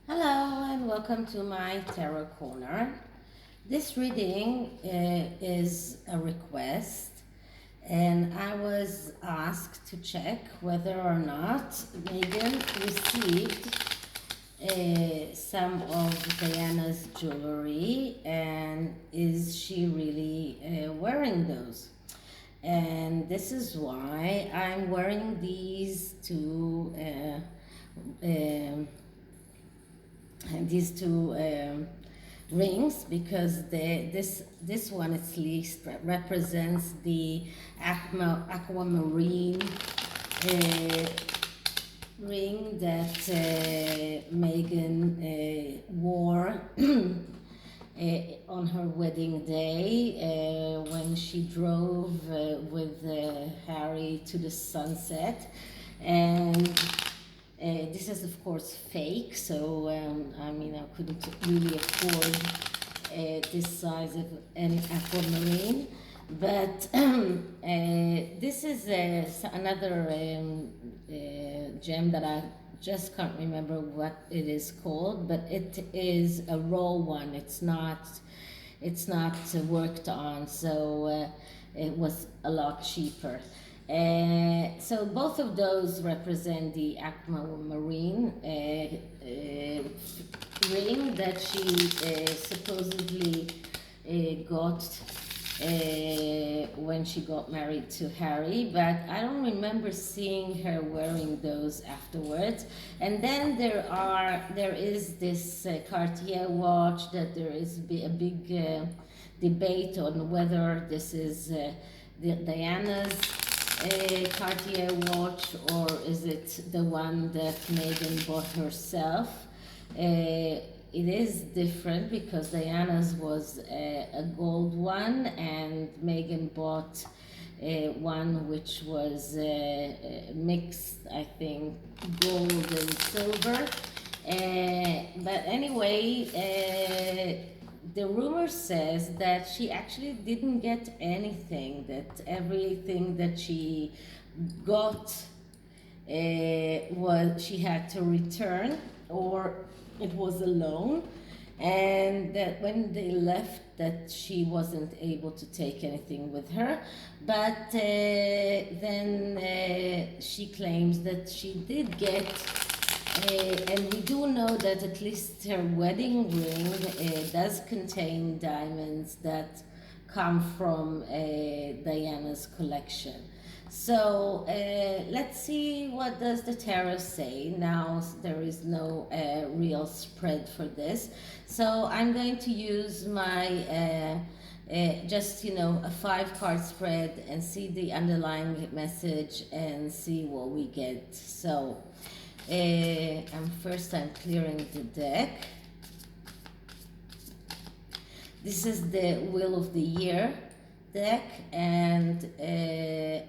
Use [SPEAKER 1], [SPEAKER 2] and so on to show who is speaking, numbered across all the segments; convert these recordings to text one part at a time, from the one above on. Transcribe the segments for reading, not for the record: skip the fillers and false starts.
[SPEAKER 1] Hello and welcome to my Tarot Corner. This reading is a request, and I was asked to check whether or not Meghan received some of Diana's jewelry, and is she really wearing those? And this is why I'm wearing these two rings, because this one at least represents the aquamarine ring that Meghan wore on her wedding day when she drove with Harry to the sunset. And this is of course fake, so I couldn't really afford this size of an aquamarine. But this is another gem that I just can't remember what it is called, but it is a raw one. It's not worked on, so it was a lot cheaper. So both of those represent the aquamarine ring that she supposedly got when she got married to Harry, but I don't remember seeing her wearing those afterwards. And then there is this Cartier watch that there is a big debate on whether this is Diana's Cartier watch, or is it the one that Meghan bought herself. It is different because Diana's was a gold one, and Meghan bought one which was mixed, I think, gold and silver. But anyway, the rumor says that she actually didn't get anything, that everything that she got she had to return, or it was a loan, and that when they left that she wasn't able to take anything with her. But then she claims that she did get and we do know that at least her wedding ring does contain diamonds that come from Diana's collection. So let's see, what does the tarot say. Now there is no real spread for this, so I'm going to use my just a 5-card spread and see the underlying message and see what we get. So I'm clearing the deck. This is the Wheel of the Year deck, and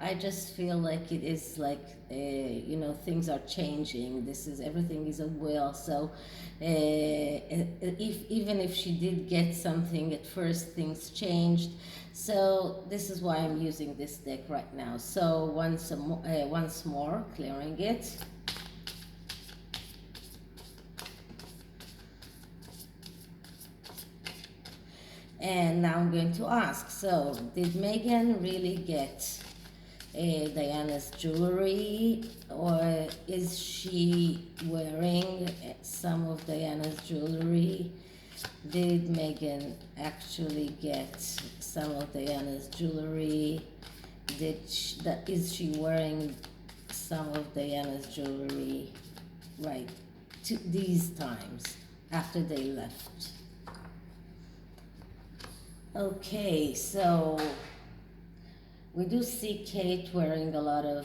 [SPEAKER 1] I just feel like it is like things are changing. Everything is a wheel. So even if she did get something at first, things changed. So this is why I'm using this deck right now. So once more clearing it. And now I'm going to ask, so did Meghan really get Diana's jewelry, or is she wearing some of Diana's jewelry? Did Meghan actually get some of Diana's jewelry? Is she wearing some of Diana's jewelry right to these times after they left? Okay, so we do see Kate wearing a lot of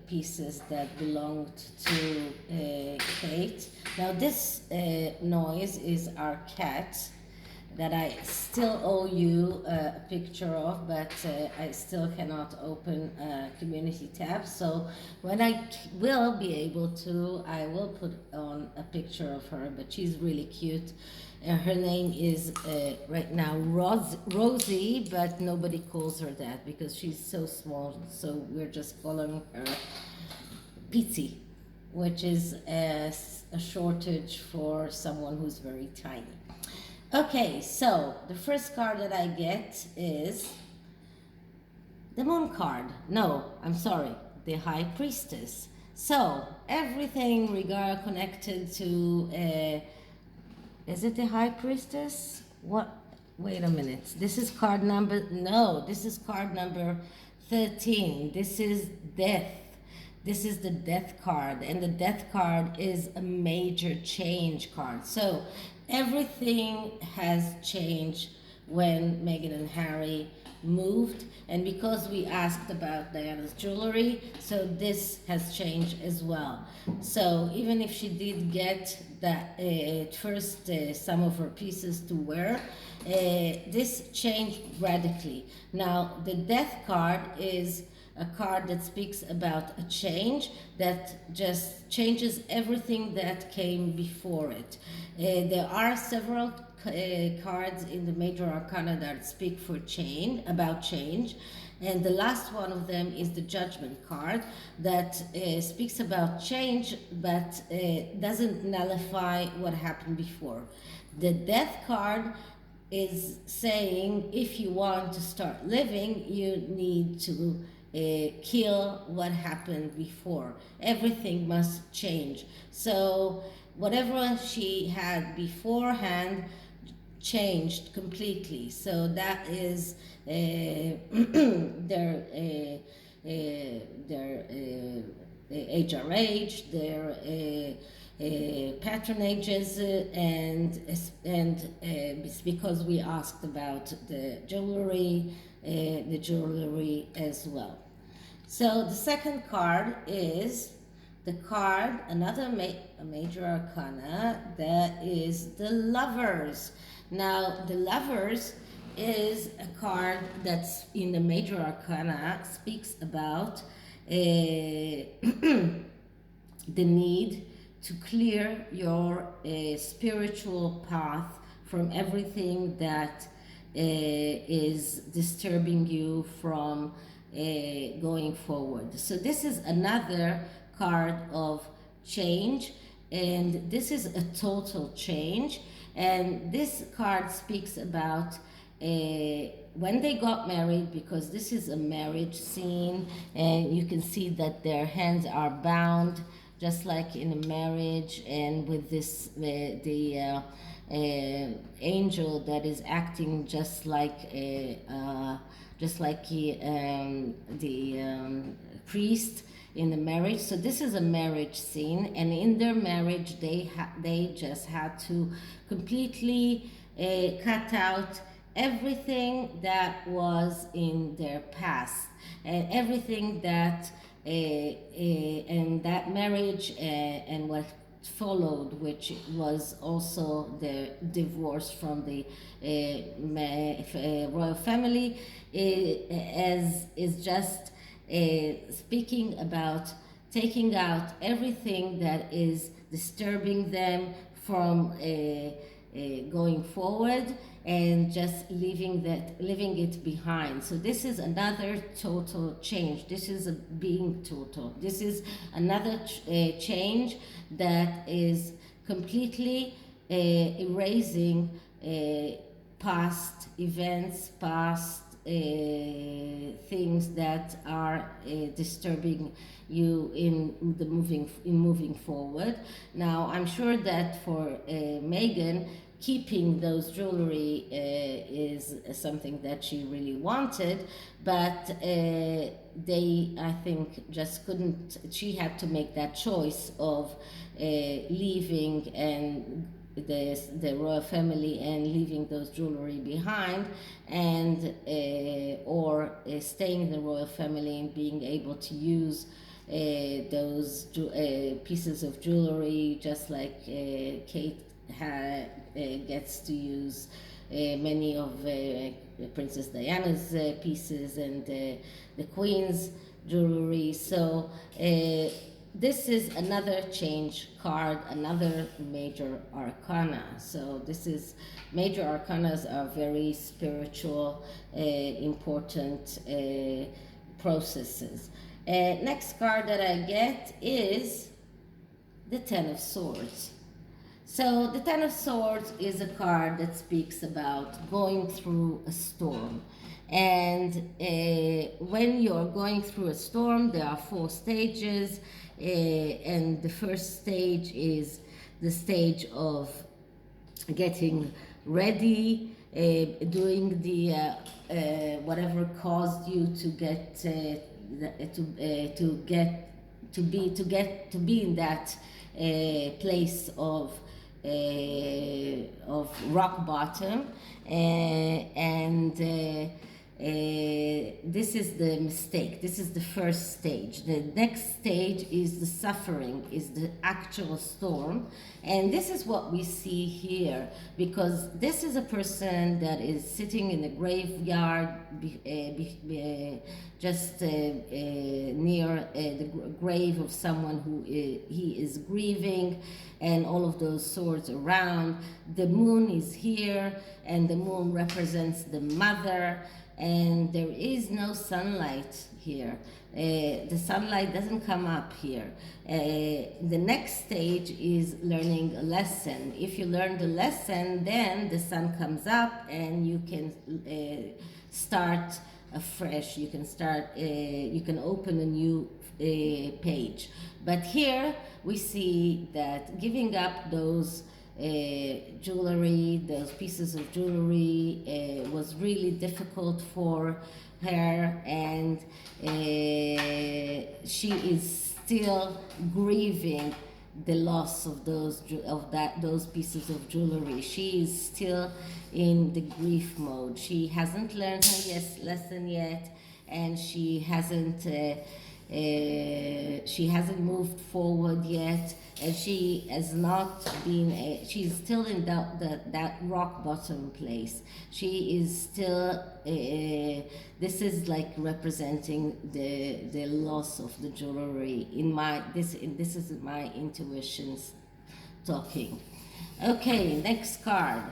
[SPEAKER 1] pieces that belonged to Kate. Now this noise is our cat that I still owe you a picture of, but I still cannot open a community tab. So when I will be able to, I will put on a picture of her, but she's really cute. Her name is right now Rosie, but nobody calls her that because she's so small, so we're just calling her Pizzy. which is a shortage for someone who's very tiny. Okay, so the first card that I get is the Moon card. No, I'm sorry, the High Priestess. So everything connected to, is it the High Priestess? What? Wait a minute. This is card number, no, this is card number 13. This is death. This is the death card, and the death card is a major change card. So everything has changed when Meghan and Harry moved, and because we asked about Diana's jewelry, so this has changed as well. So even if she did get that first some of her pieces to wear, this changed radically. Now the death card is a card that speaks about a change that just changes everything that came before it. There are several cards in the major arcana that speak for change, about change, and the last one of them is the Judgment card that speaks about change but doesn't nullify what happened before. The Death card is saying if you want to start living, you need to kill what happened before. Everything must change. So whatever she had beforehand changed completely. So that is their HRH, their patronages, and it's because we asked about the jewelry as well. So the second card is the card, another major arcana, that is the Lovers. Now the Lovers is a card that's in the major arcana, speaks about the need to clear your spiritual path from everything that is disturbing you from going forward. So this is another card of change, and this is a total change. And this card speaks about when they got married, because this is a marriage scene, and you can see that their hands are bound just like in a marriage, and with this the angel that is acting just like the priest in the marriage. So this is a marriage scene, and in their marriage they just had to completely cut out everything that was in their past, and everything that and that marriage and what followed, which was also the divorce from the royal family, is just speaking about taking out everything that is disturbing them from going forward, and just leaving it behind. So this is another total change. This is a being total. This is another change that is completely erasing past events, past things that are disturbing you in moving forward. Now I'm sure that for Meghan, keeping those jewelry is something that she really wanted, but they, I think, just couldn't. She had to make that choice of leaving and the royal family and leaving those jewelry behind, and or staying in the royal family and being able to use those pieces of jewelry, just like Kate gets to use many of Princess Diana's pieces and the Queen's jewelry. So this is another change card, another major arcana. So this is, major arcanas are very spiritual, important processes. Next card that I get is the Ten of Swords. So the Ten of Swords is a card that speaks about going through a storm. And when you're going through a storm, there are 4 stages. And the first stage is the stage of getting ready, doing the whatever caused you to get to be in that place of rock bottom, and this is the mistake. This is the first stage. The next stage is the suffering, is the actual storm. And this is what we see here, because this is a person that is sitting in a graveyard just near the grave of someone who he is grieving, and all of those swords around. The moon is here, and the moon represents the mother, and there is no sunlight here. The sunlight doesn't come up here. The next stage is learning a lesson. If you learn the lesson, then the sun comes up and you can start afresh. You can start, you can open a new page. But here we see that giving up those jewelry, those pieces of jewelry, was really difficult for her, and she is still grieving the loss of those pieces of jewelry. She is still in the grief mode. She hasn't learned her lesson yet, and she hasn't moved forward yet, and she has not been. She's still in that rock bottom place. She is still. This is like representing the loss of the jewelry. This is my intuitions talking. Okay, next card.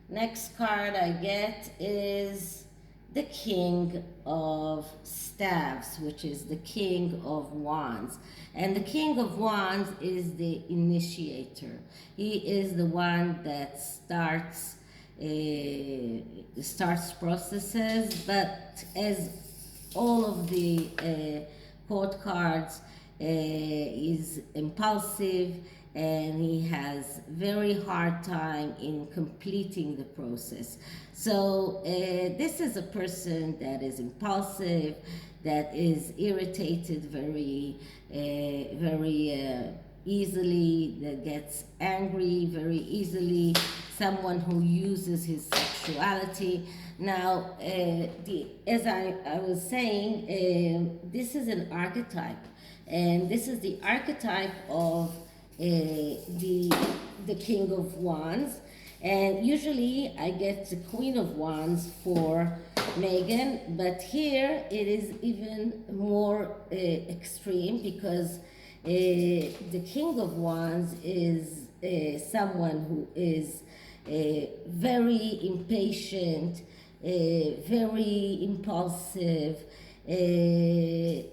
[SPEAKER 1] Next card I get is the King of Staves, which is the King of Wands. And the King of Wands is the initiator. He is the one that starts processes, but as all of the court cards, is impulsive, and he has very hard time in completing the process. So this is a person that is impulsive, that is irritated very easily, that gets angry very easily, someone who uses his sexuality. Now, as I was saying, this is an archetype, and this is the archetype of the King of Wands. And usually I get the Queen of Wands for Meghan, but here it is even more extreme, because the King of Wands is someone who is very impatient, very impulsive, very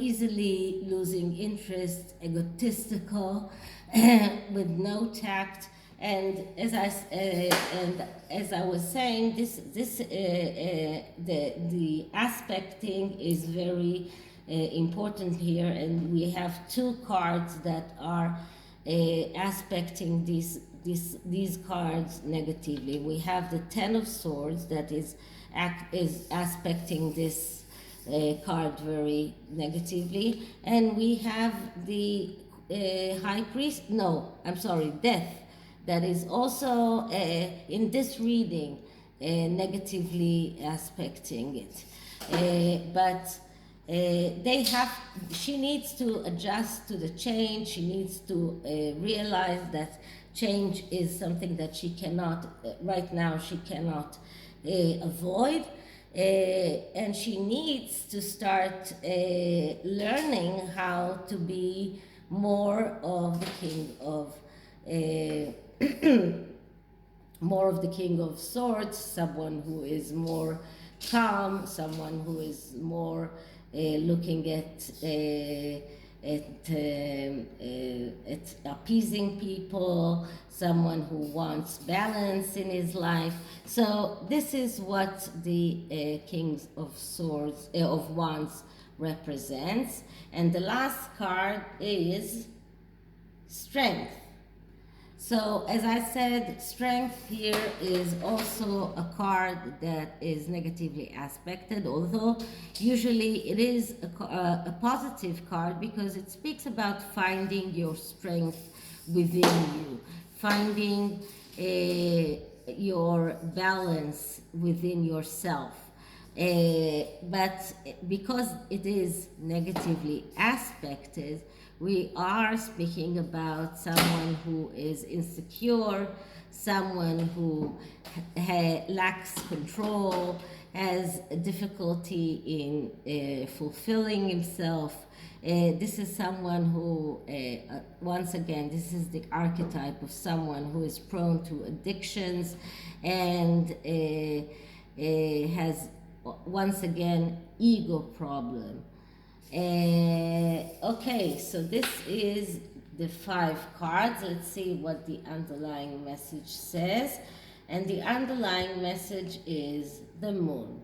[SPEAKER 1] easily losing interest, egotistical, with no tact. And as I was saying, the aspecting is very important here, and we have 2 cards that are aspecting these cards negatively. We have the Ten of Swords that is aspecting this card very negatively, and we have the High Priest. No, I'm sorry, Death, that is also in this reading negatively aspecting it. But she needs to adjust to the change. She needs to realize that change is something that she cannot, right now, she cannot avoid. And she needs to start learning how to be more of the King of more of the King of Swords, someone who is more calm, someone who is more looking at it's appeasing people, someone who wants balance in his life. So this is what the King of Swords, of Wands represents. And the last card is Strength. So as I said, strength here is also a card that is negatively aspected, although usually it is a positive card because it speaks about finding your strength within you, finding your balance within yourself. But because it is negatively aspected, we are speaking about someone who is insecure, someone who lacks control, has difficulty in fulfilling himself. This is someone who, once again, this is the archetype of someone who is prone to addictions and has, once again, ego problem. Okay, so this is the 5 cards. Let's see what the underlying message says. And the underlying message is the moon.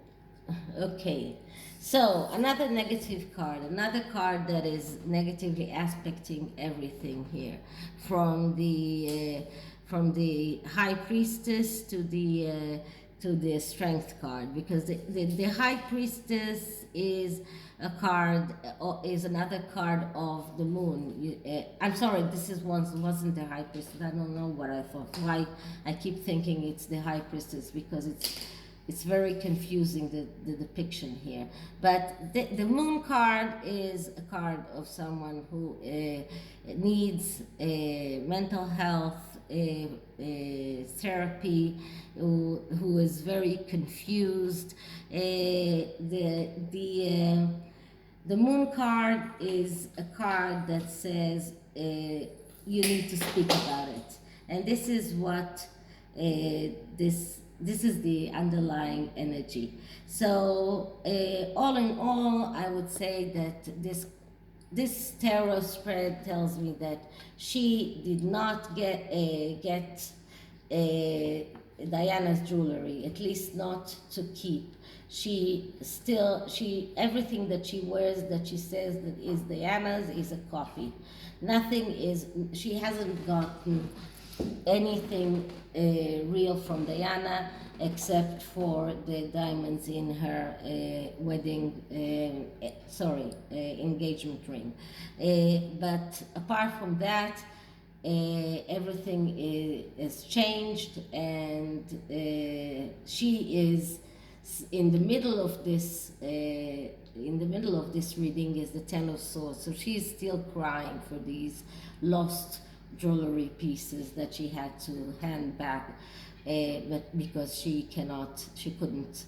[SPEAKER 1] Okay, so another negative card, another card that is negatively aspecting everything here, from the High Priestess to the Strength card, because the High Priestess is a card, is another card of the moon. I'm sorry, this is wasn't the High Priestess. I don't know what I thought. Why I keep thinking it's the High Priestess, because it's very confusing, the depiction here. But the moon card is a card of someone who needs mental health therapy, who is very confused. The moon card is a card that says you need to speak about it, and this is what this is the underlying energy. So all in all, I would say that this tarot spread tells me that she did not get Diana's jewelry, at least not to keep. She everything that she wears that she says that is Diana's is a copy. Nothing is, she hasn't gotten anything real from Diana except for the diamonds in her engagement ring. But apart from that, everything is changed, and she is in the middle of this. In the middle of this reading is the Ten of Swords, so she's still crying for these lost jewelry pieces that she had to hand back, but because she couldn't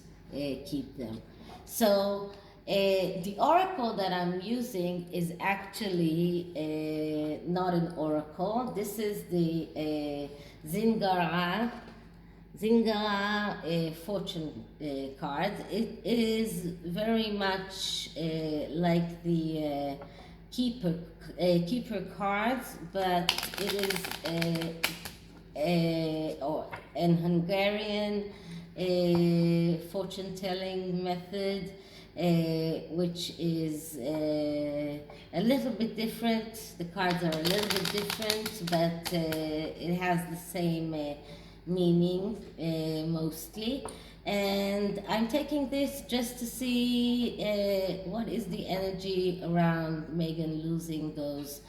[SPEAKER 1] keep them. So the oracle that I'm using is actually not an oracle. This is the Zigeuner fortune card. It is very much like the keeper cards, but it is an Hungarian fortune telling method, which is a little bit different. The cards are a little bit different, but it has the same meaning mostly. And I'm taking this just to see what is the energy around Meghan losing those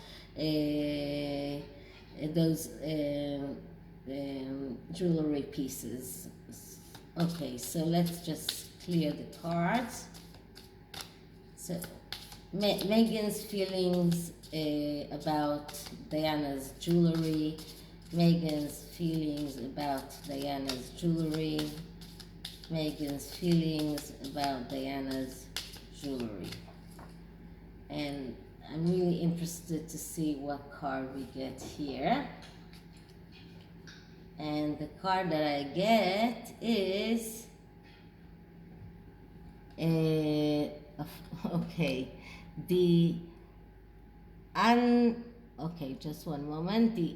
[SPEAKER 1] jewelry pieces. Okay, so let's just clear the cards. So Meghan's feelings about Diana's jewelry. Meghan's feelings about Diana's jewelry. Meghan's feelings about Diana's jewelry. And I'm really interested to see what card we get here. And the card that I get is okay, the okay, just one moment. The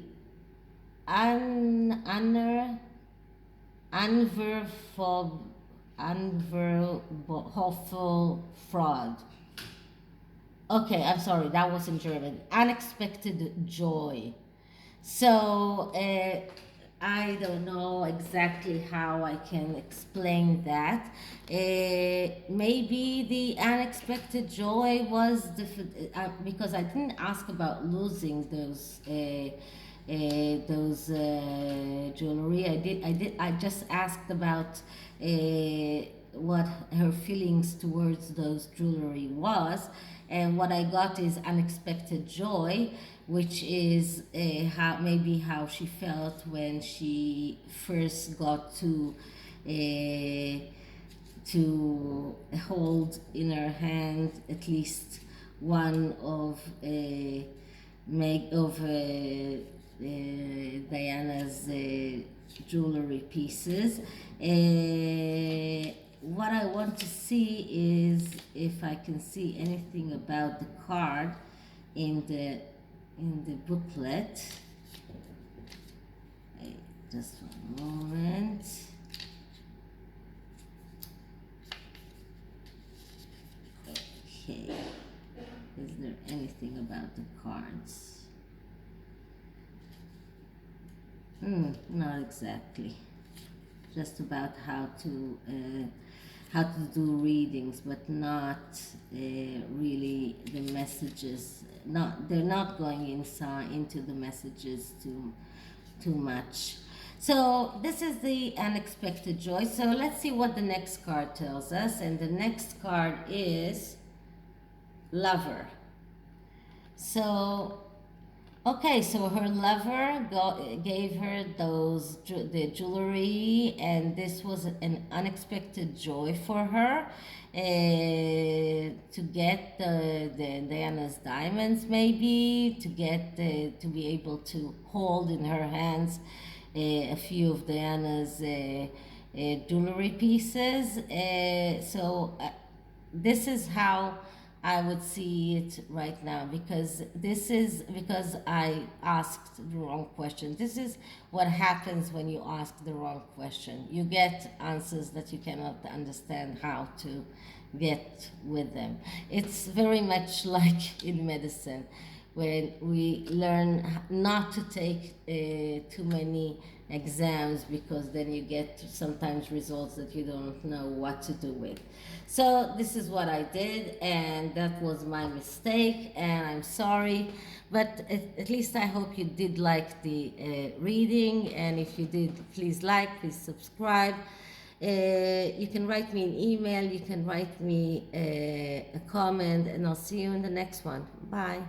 [SPEAKER 1] unverphob unverhoffel fraud. Okay, I'm sorry, that was in German. Unexpected joy. So I don't know exactly how I can explain that. Maybe the unexpected joy was because I didn't ask about losing those jewelry. I just asked about what her feelings towards those jewelry was, and what I got is unexpected joy, which is how she felt when she first got to hold in her hand at least one of Diana's jewelry pieces. What I want to see is if I can see anything about the card in the booklet. Just one moment. Okay. Is there anything about the cards? Not exactly. Just about how to do readings, but not really the messages. They're not going into the messages too much. So this is the unexpected joy. So let's see what the next card tells us. And the next card is Lover. So, okay, so her lover gave her the jewelry, and this was an unexpected joy for her to get the Diana's diamonds, maybe to be able to hold in her hands a few of Diana's jewelry pieces. This is how I would see it right now, because I asked the wrong question. This is what happens when you ask the wrong question. You get answers that you cannot understand how to get with them. It's very much like in medicine, when we learn not to take too many exams, because then you get sometimes results that you don't know what to do with. So this is what I did, and that was my mistake, and I'm sorry, but at least I hope you did like the reading, and if you did, please subscribe. You can write me an email, you can write me a comment, and I'll see you in the next one. Bye.